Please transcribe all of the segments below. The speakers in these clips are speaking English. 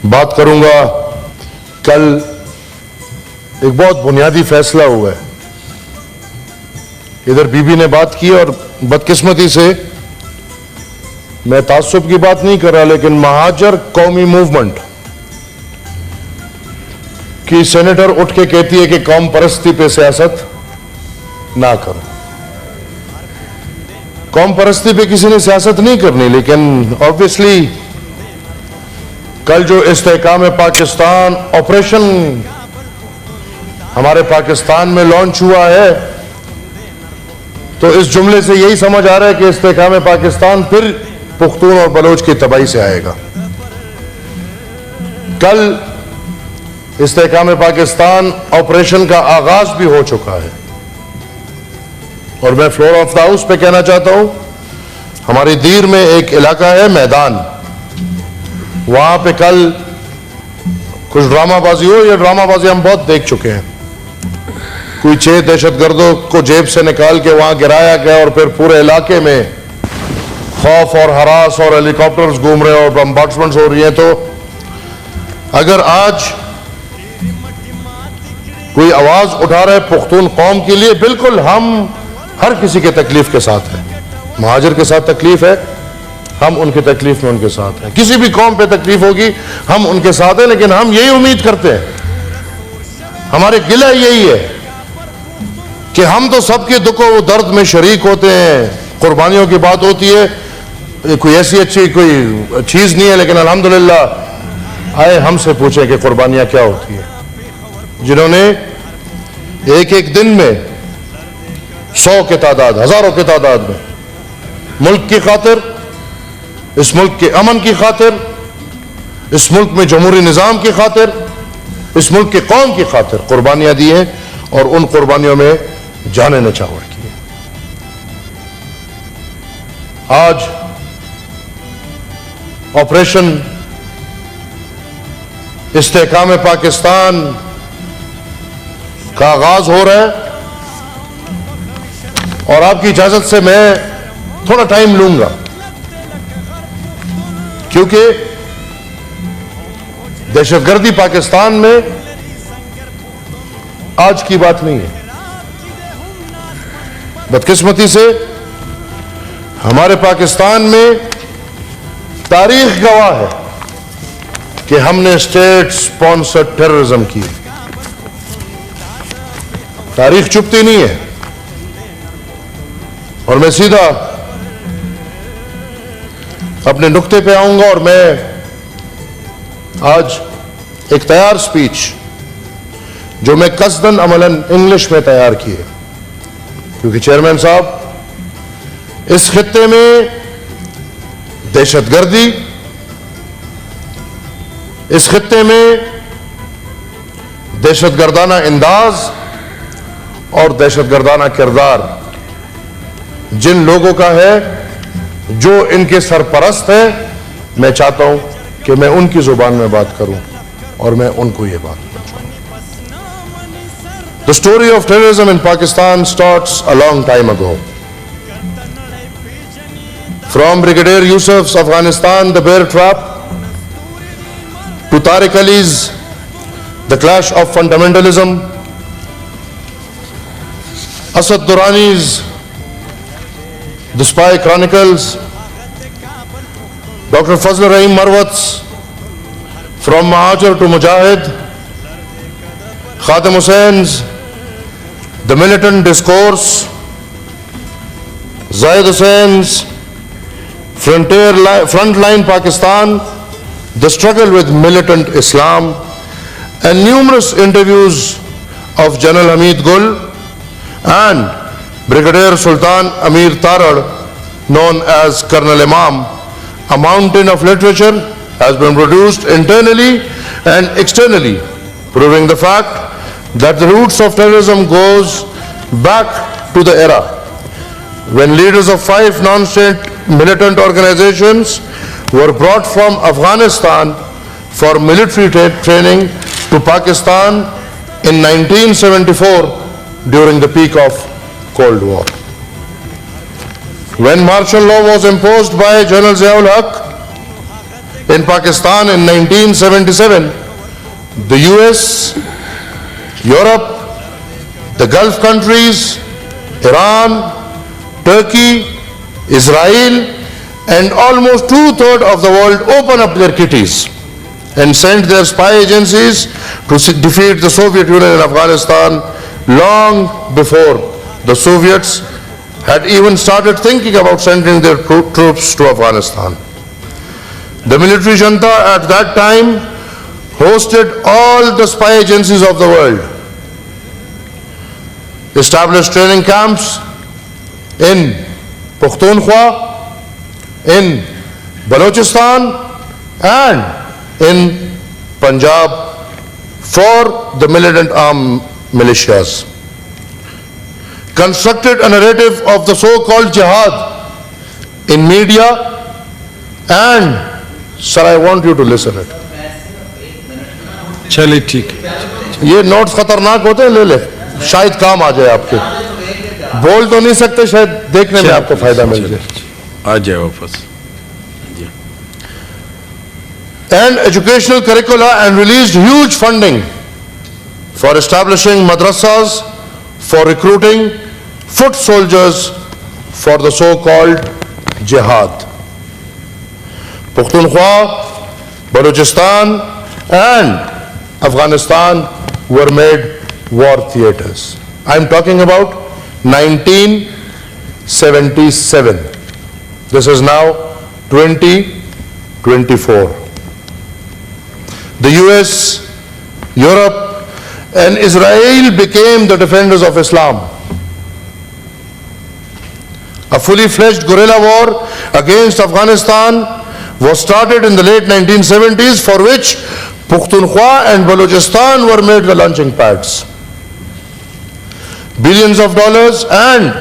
بات کروں گا کل ایک بہت بنیادی فیصلہ ہوا ہے. ادھر بی بی نے بات کی اور بدقسمتی سے میں تعصب کی بات نہیں کر رہا لیکن مہاجر قومی موومنٹ کی سینیٹر اٹھ کے کہتی ہے کہ قوم پرستی پہ سیاست نہ کرو. قوم پرستی پہ کسی نے سیاست نہیں کرنی لیکن آبویسلی کل جو استحکام پاکستان آپریشن ہمارے پاکستان میں لانچ ہوا ہے تو اس جملے سے یہی سمجھ آ رہا ہے کہ استحکام پاکستان پھر پختون اور بلوچ کی تباہی سے آئے گا. کل استحکام پاکستان آپریشن کا آغاز بھی ہو چکا ہے اور میں فلور آف دا ہاؤس پہ کہنا چاہتا ہوں ہماری دیر میں ایک علاقہ ہے میدان, وہاں پہ کل کچھ ڈرامہ بازی ہو. یہ ڈرامہ بازی ہم بہت دیکھ چکے ہیں. کوئی 6 دہشت گردوں کو جیب سے نکال کے وہاں گرایا گیا اور پھر پورے علاقے میں خوف اور ہراس اور ہیلی کاپٹرز گھوم رہے ہیں اور بمبارڈمنٹس ہو رہی ہیں. تو اگر آج کوئی آواز اٹھا رہا ہے پختون قوم کے لیے, بالکل ہم ہر کسی کے تکلیف کے ساتھ ہیں. مہاجر کے ساتھ تکلیف ہے, ہم ان کی تکلیف میں ان کے ساتھ ہیں. کسی بھی قوم پہ تکلیف ہوگی ہم ان کے ساتھ ہیں, لیکن ہم یہی امید کرتے ہیں, ہمارے گلہ یہی ہے کہ ہم تو سب کے دکھ و درد میں شریک ہوتے ہیں. قربانیوں کی بات ہوتی ہے, کوئی ایسی اچھی کوئی چیز نہیں ہے, لیکن الحمدللہ آئے ہم سے پوچھیں کہ قربانیاں کیا ہوتی ہیں. جنہوں نے ایک ایک دن میں 100 کی تعداد, ہزاروں کی تعداد میں ملک کی خاطر, اس ملک کے امن کی خاطر, اس ملک میں جمہوری نظام کی خاطر, اس ملک کے قوم کی خاطر قربانیاں دی ہیں اور ان قربانیوں میں جانیں نچھاور کی ہیں. آج آپریشن استحکام پاکستان کا آغاز ہو رہا ہے اور آپ کی اجازت سے میں تھوڑا ٹائم لوں گا کیونکہ دہشت گردی پاکستان میں آج کی بات نہیں ہے. بدقسمتی سے ہمارے پاکستان میں تاریخ گواہ ہے کہ ہم نے اسٹیٹ سپانسرڈ ٹیررزم کی. تاریخ چپتی نہیں ہے. اور میں سیدھا اپنے نقطے پہ آؤں گا اور میں آج ایک تیار سپیچ جو میں قصداً عملاً انگلش میں تیار کی ہے کیونکہ چیئرمین صاحب اس خطے میں دہشت گردی, اس خطے میں دہشت گردانہ انداز اور دہشت گردانہ کردار جن لوگوں کا ہے جو ان کے سرپرست ہیں, میں چاہتا ہوں کہ میں ان کی زبان میں بات کروں اور میں ان کو یہ بات پہنچاؤں. The story of terrorism in Pakistan starts a long time ago. From Brigadier Yusuf's Afghanistan, the bear trap, to Tariq Ali's The Clash of Fundamentalism, Asad Durrani's The Spy Chronicles, Dr. Fazl Rahim Marwat's From Mahajar to Mujahid, Khadim Hussein's The Militant Discourse, Zahid Hussein's Frontline Pakistan, The Struggle with Militant Islam, and numerous interviews of General Hamid Gul and Brigadier Sultan Amir Tarar, known as Colonel Imam. A mountain of literature has been produced internally and externally, proving the fact that the roots of terrorism goes back to the era when leaders of 5 non-state militant organizations were brought from Afghanistan for military training to Pakistan in 1974 during the peak of Cold War. When martial law was imposed by General Ziaul Haq, in Pakistan in 1977, the US, Europe, the Gulf countries, Iran, Turkey, Israel, and almost 2/3 of the world opened up their kitties and sent their spy agencies to defeat the Soviet Union in Afghanistan long before the Soviets had even started thinking about sending their troops to Afghanistan. The military junta at that time hosted all the spy agencies of the world, established training camps in Pakhtunkhwa, in Balochistan, and in Punjab for the militant armed militias. Constructed a narrative of the so-called jihad in media, and sir, I want you to listen it. چلے ٹھیک ہے. یہ notice خطرناک ہوتے ہیں, لے لے, شاید کام آ جائے آپ کے. بول تو نہیں سکتے, شاید دیکھنے میں آپ کو فائدہ مل جائے. آ جائے واپس. And educational curricula and released huge funding for establishing madrasas, for recruiting foot soldiers for the so-called jihad. Pakhtunkhwa, Balochistan, and Afghanistan were made war theaters. I'm talking about 1977. This is now 2024. The US, Europe, and Israel became the defenders of Islam. A fully fledged guerrilla war against Afghanistan was started in the late 1970s, for which Pakhtunkhwa and Balochistan were made the launching pads. Billions of dollars and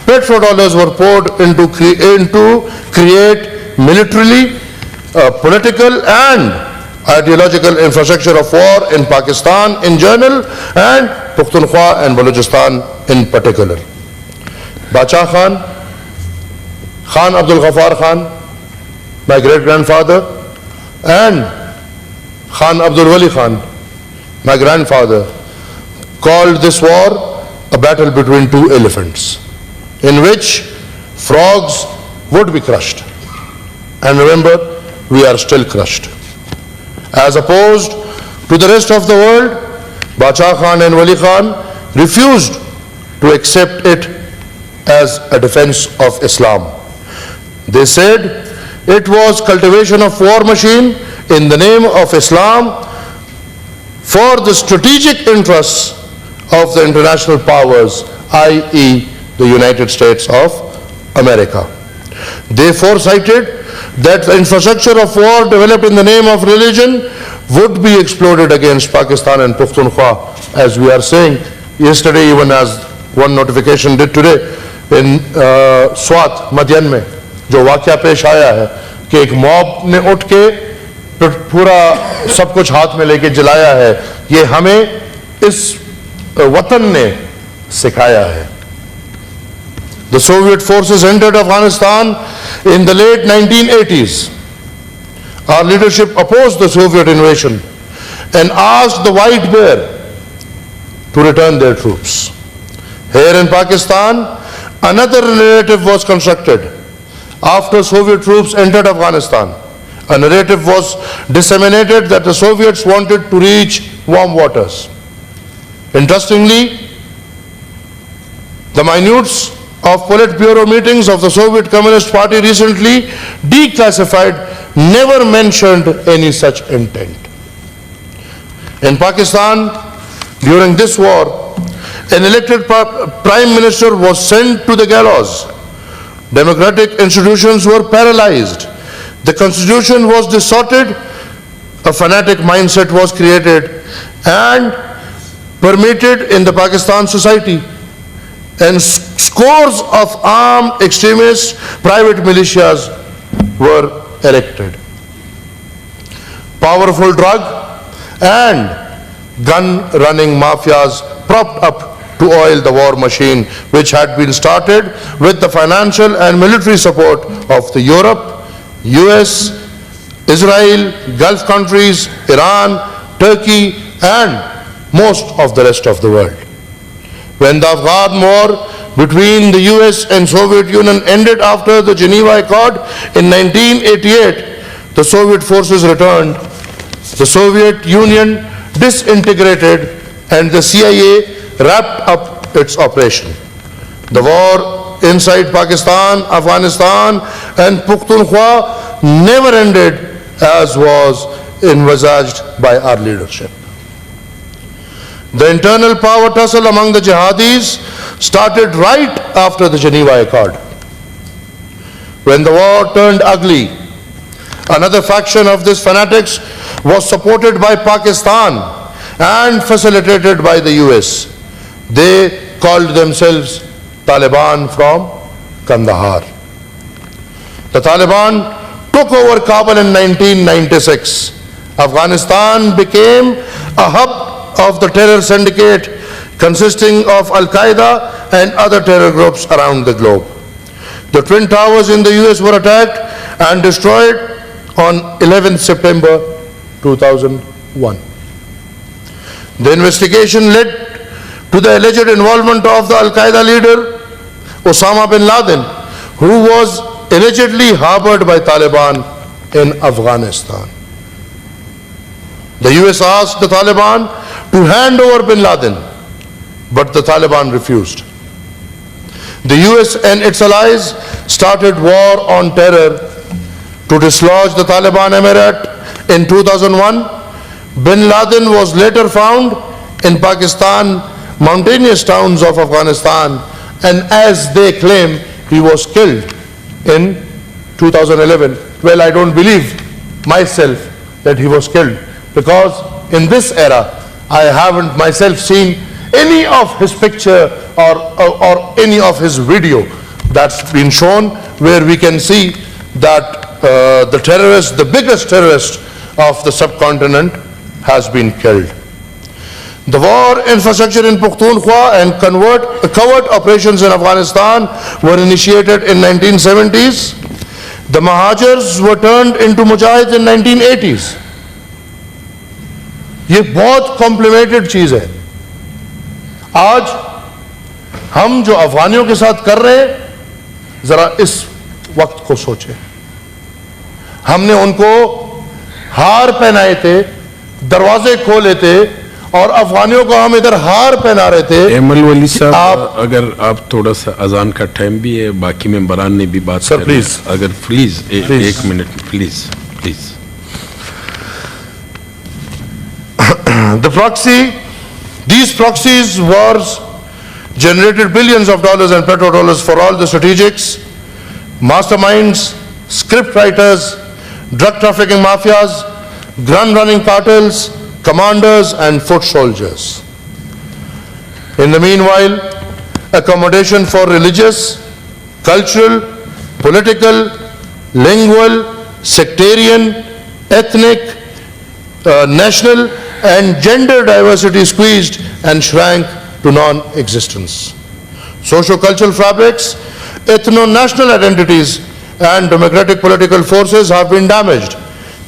petrodollars were poured into create militarily, political, and ideological infrastructure of war in Pakistan in general and Pakhtunkhwa and Balochistan in particular. Bacha Khan, Khan Abdul Ghaffar Khan, my great-grandfather, and Khan Abdul Wali Khan, my grandfather, called this war a battle between two elephants, in which frogs would be crushed. And remember, we are still crushed. As opposed to the rest of the world, Bacha Khan and Wali Khan refused to accept it as a defense of Islam. They said it was cultivation of war machine in the name of Islam for the strategic interests of the international powers, i.e. the United States of America. They foresighted that the infrastructure of war developed in the name of religion would be exploded against Pakistan and Pakhtunkhwa, as we are saying yesterday, even as one notification did today in Swat, Madyan mein, جو واقعہ پیش آیا ہے کہ ایک mob نے اٹھ کے پورا سب کچھ ہاتھ میں لے کے جلایا ہے. یہ ہمیں اس وطن نے سکھایا ہے. The Soviet forces entered Afghanistan in the late 1980s. Our leadership opposed the Soviet invasion and asked the White Bear to return their troops. Here in Pakistan, another narrative was constructed. After Soviet troops entered Afghanistan, a narrative was disseminated that the Soviets wanted to reach warm waters. Interestingly, the minutes of Politburo meetings of the Soviet Communist Party recently declassified never mentioned any such intent. In Pakistan, during this war, an elected prime minister was sent to the gallows. Democratic institutions were paralyzed. The constitution was distorted. A fanatic mindset was created and permeated in the Pakistan society. And scores of armed extremists, private militias were erected. Powerful drug and gun-running mafias propped up to oil the war machine, which had been started with the financial and military support of the Europe, US, Israel, Gulf countries, Iran, Turkey, and most of the rest of the world. When the Afghan war between the US and Soviet Union ended after the Geneva Accord in 1988, the Soviet forces returned, the Soviet Union disintegrated, and the CIA wrapped up its operation. The war inside Pakistan, Afghanistan, and Pukhtunkhwa never ended as was envisaged by our leadership. The internal power tussle among the jihadis started right after the Geneva Accord. When the war turned ugly, another faction of these fanatics was supported by Pakistan and facilitated by the US. They called themselves Taliban from Kandahar. The Taliban took over Kabul in 1996. Afghanistan became a hub of the terror syndicate consisting of Al-Qaeda and other terror groups around the globe. The Twin Towers in the US were attacked and destroyed on 11th September 2001. The investigation led to the alleged involvement of the Al-Qaeda leader Osama bin Laden, who was allegedly harbored by Taliban in Afghanistan. The US asked the Taliban to hand over bin Laden, but the Taliban refused. The US and its allies started war on terror to dislodge the Taliban emirate in 2001. Bin Laden was later found in Pakistan mountainous towns of Afghanistan, and as they claim, he was killed in 2011. Well, I don't believe myself that he was killed, because in this era I haven't myself seen any of his picture or any of his video that's been shown where we can see that the terrorist, the biggest terrorist of the subcontinent, has been killed. The war infrastructure in Pukhtunkhwa and covert operations in Afghanistan were initiated in 1970s. The Mahajers were turned into Mujahids in 1980s. یہ بہت complemented چیز ہے. آج ہم جو افغانیوں کے ساتھ کر رہے ہیں ذرا اس وقت کو سوچیں. ہم نے ان کو ہار پہنائے تھے, دروازے کھولے تھے, اور افغانیوں کو ہم ادھر ہار پہنا رہے تھے. ایمل ولی صاحب, اگر آپ تھوڑا سا اذان کا ٹائم بھی ہے, باقی ممبران نے بھی بات سر پلیز, اگر پلیز ایک minute please please. These proxies wars generated billions of dollars and petrodollars for all the strategics, masterminds, script writers, drug trafficking mafias, gun running cartels, commanders and foot soldiers. In the meanwhile, accommodation for religious, cultural, political, lingual, sectarian, ethnic, national and gender diversity squeezed and shrank to non-existence. Socio-cultural fabrics, ethno-national identities and democratic political forces have been damaged.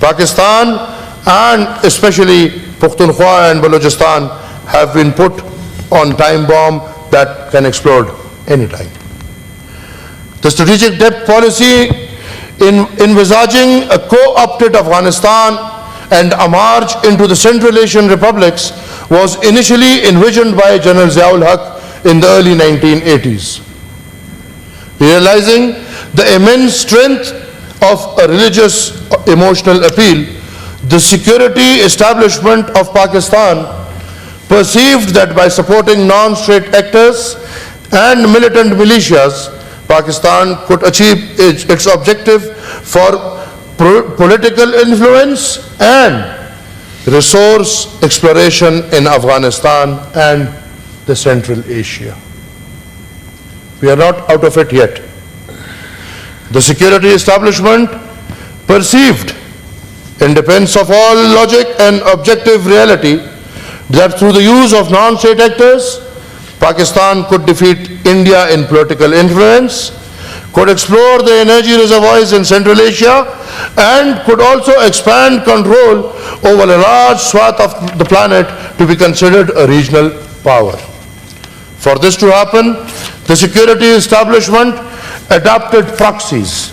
Pakistan and especially Pukhtunkhwa and Balochistan have been put on time bomb that can explode anytime. The strategic depth policy in envisaging a co-opted Afghanistan and a march into the Central Asian republics was initially envisioned by General Ziaul Haq in the early 1980s. Realizing the immense strength of a religious emotional appeal, the security establishment of Pakistan perceived that by supporting non-state actors and militant militias, Pakistan could achieve its objective for political influence and resource exploration in Afghanistan and the Central Asia. We are not out of it yet. The security establishment perceived, in defense of all logic and objective reality, that through the use of non-state actors, Pakistan could defeat India in political influence, could explore the energy reservoirs in Central Asia, and could also expand control over a large swath of the planet to be considered a regional power. For this to happen, the security establishment adopted proxies,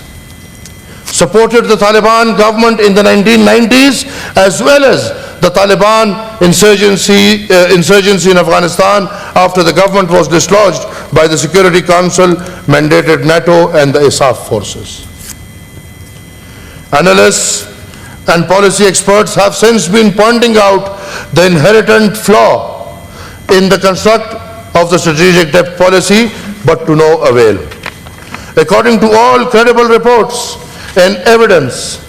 supported the Taliban government in the 1990s, as well as the Taliban insurgency in Afghanistan after the government was dislodged by the Security Council, mandated NATO and the ISAF forces. Analysts and policy experts have since been pointing out the inherent flaw in the construct of the strategic depth policy, but to no avail. According to all credible reports and evidence,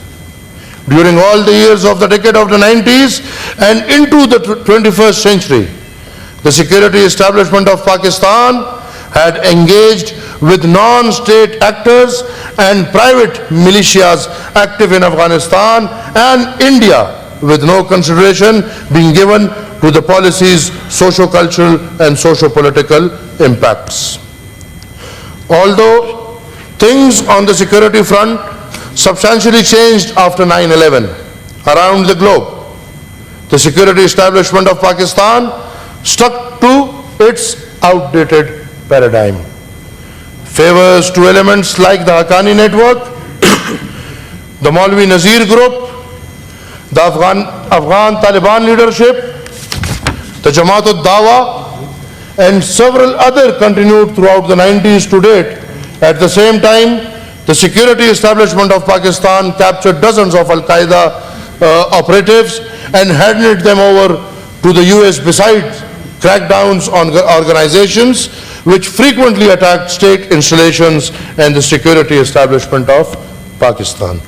during all the years of the decade of the 90s and into the 21st century, the security establishment of Pakistan had engaged with non-state actors and private militias active in Afghanistan and India, with no consideration being given to the policy's socio-cultural and socio-political impacts. Although things on the security front substantially changed after 9/11 around the globe, the security establishment of Pakistan stuck to its outdated paradigm. Favors to elements like the Haqqani network, the Maulvi Nazir group, the Afghan Taliban leadership, the Jamaat ud-Dawa, and several other continued throughout the 90s to date. At the same time, the security establishment of Pakistan captured dozens of Al-Qaeda operatives and handed them over to the US, besides crackdowns on organizations which frequently attacked state installations and the security establishment of Pakistan.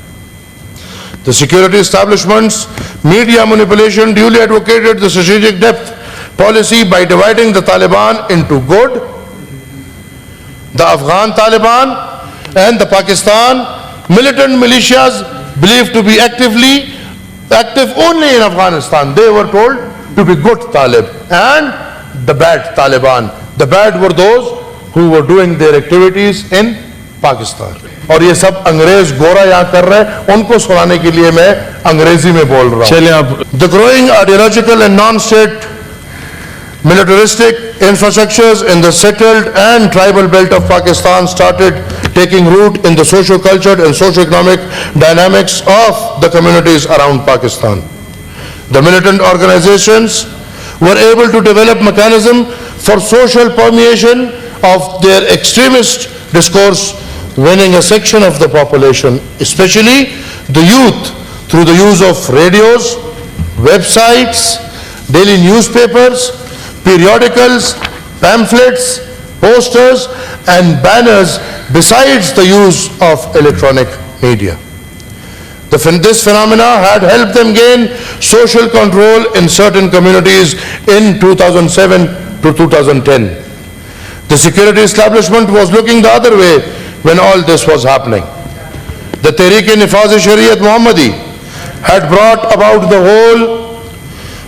The security establishment's media manipulation duly advocated the strategic depth policy by dividing the Taliban into good, the Afghan Taliban, and the Pakistan militant militias believed to be active only in Afghanistan. They were told to be good Talib, and the bad Taliban. The bad were those who were doing their activities in Pakistan. اور یہ سب انگریز گورا یہاں کر رہے ہیں، ان کو سنانے کے لیے میں انگریزی میں بول رہا ہوں. چلیں اب The growing ideological and non-state militaristic infrastructures in the settled and tribal belt of Pakistan started taking root in the socio-cultural and socio-economic dynamics of the communities around Pakistan. The militant organizations were able to develop mechanism for social permeation of their extremist discourse, winning a section of the population, especially the youth, through the use of radios, websites, daily newspapers, periodicals, pamphlets, posters, and banners, besides the use of electronic media. This phenomena had helped them gain social control in certain communities in 2007 to 2010. The security establishment was looking the other way when all this was happening. The Tehreek-e-Nifaz-e-Shariat Muhammadi had brought about the whole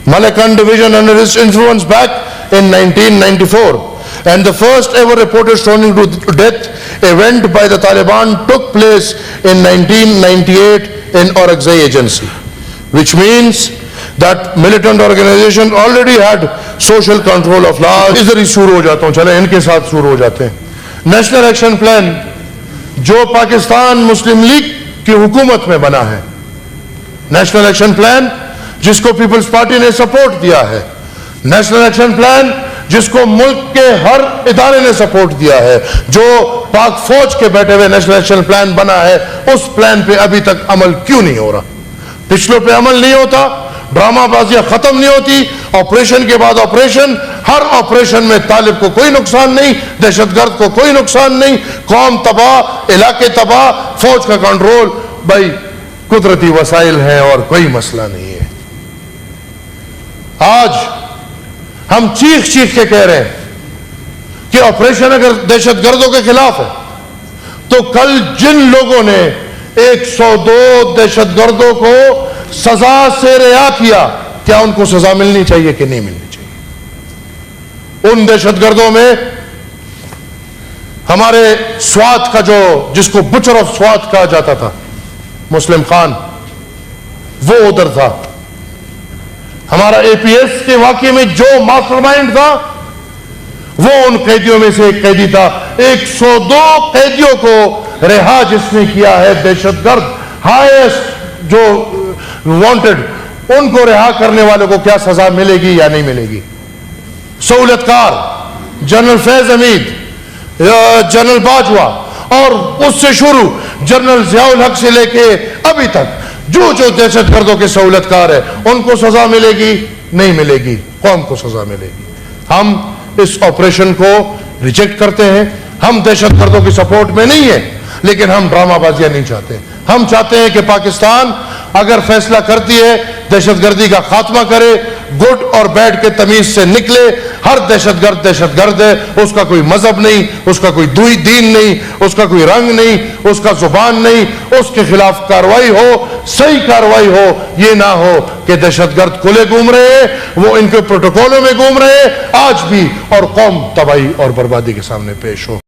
Malakand division under its influence back in 1994, and the first ever reported stoning to death event by the Taliban took place in 1998 in Orakzai agency, which means that militant organization already had social control of large. ادھر ہی شروع ہو جاتا ہوں، چلیں ان کے ساتھ شروع ہو جاتے ہیں. نیشنل ایکشن پلان جو پاکستان مسلم لیگ کی حکومت میں بنا ہے، نیشنل ایکشن پلان جس کو پیپلز پارٹی نے سپورٹ دیا ہے، نیشنل ایکشن پلان جس کو ملک کے ہر ادارے نے سپورٹ دیا ہے، جو پاک فوج کے بیٹھے ہوئے نیشنل ایکشن پلان بنا ہے، اس پلان پہ ابھی تک عمل کیوں نہیں ہو رہا؟ پچھلوں پہ عمل نہیں ہوتا، ڈرامہ بازیاں ختم نہیں ہوتی، آپریشن کے بعد آپریشن، ہر آپریشن میں طالب کو کوئی نقصان نہیں، دہشت گرد کو کوئی نقصان نہیں، قوم تباہ، علاقے تباہ، فوج کا کنٹرول. بھائی قدرتی وسائل ہیں اور کوئی مسئلہ نہیں ہے. آج ہم چیخ چیخ کے کہہ رہے ہیں کہ آپریشن اگر دہشت گردوں کے خلاف ہے تو کل جن لوگوں نے 102 دہشت گردوں کو سزا سے رہا کیا، کیا ان کو سزا ملنی چاہیے کہ نہیں ملنی چاہیے؟ ان دہشت گردوں میں ہمارے سوات کا جو جس کو بچر آف سوات کہا جاتا تھا مسلم خان وہ ادھر تھا. ہمارا اے پی ایس کے واقعے میں جو ماسٹر مائنڈ تھا وہ ان قیدیوں میں سے ایک قیدی تھا. 102 قیدیوں کو رہا جس نے کیا ہے, دہشت گرد ہائیسٹ جو وانٹڈ, ان کو رہا کرنے والوں کو کیا سزا ملے گی یا نہیں ملے گی؟ سہولت کار جنرل فیض حمید, جنرل باجوہ اور اس سے شروع جنرل ضیاء الحق سے لے کے ابھی تک جو دہشت گردوں کے سہولت کار ہے ان کو سزا ملے گی نہیں ملے گی؟ قوم کو سزا ملے گی. ہم اس آپریشن کو ریجیکٹ کرتے ہیں. ہم دہشت گردوں کی سپورٹ میں نہیں ہیں, لیکن ہم ڈرامہ بازیاں نہیں چاہتے. ہم چاہتے ہیں کہ پاکستان اگر فیصلہ کرتی ہے دہشت گردی کا خاتمہ کرے, گڈ اور بیڈ کے تمیز سے نکلے. ہر دہشت گرد ہے, اس کا کوئی مذہب نہیں, اس کا کوئی دین نہیں, اس کا کوئی رنگ نہیں, اس کا زبان نہیں. اس کے خلاف کاروائی ہو, صحیح کاروائی ہو. یہ نہ ہو کہ دہشت گرد کھلے گھوم رہے ہیں, وہ ان کے پروٹوکولوں میں گھوم رہے ہیں آج بھی, اور قوم تباہی اور بربادی کے سامنے پیش ہو.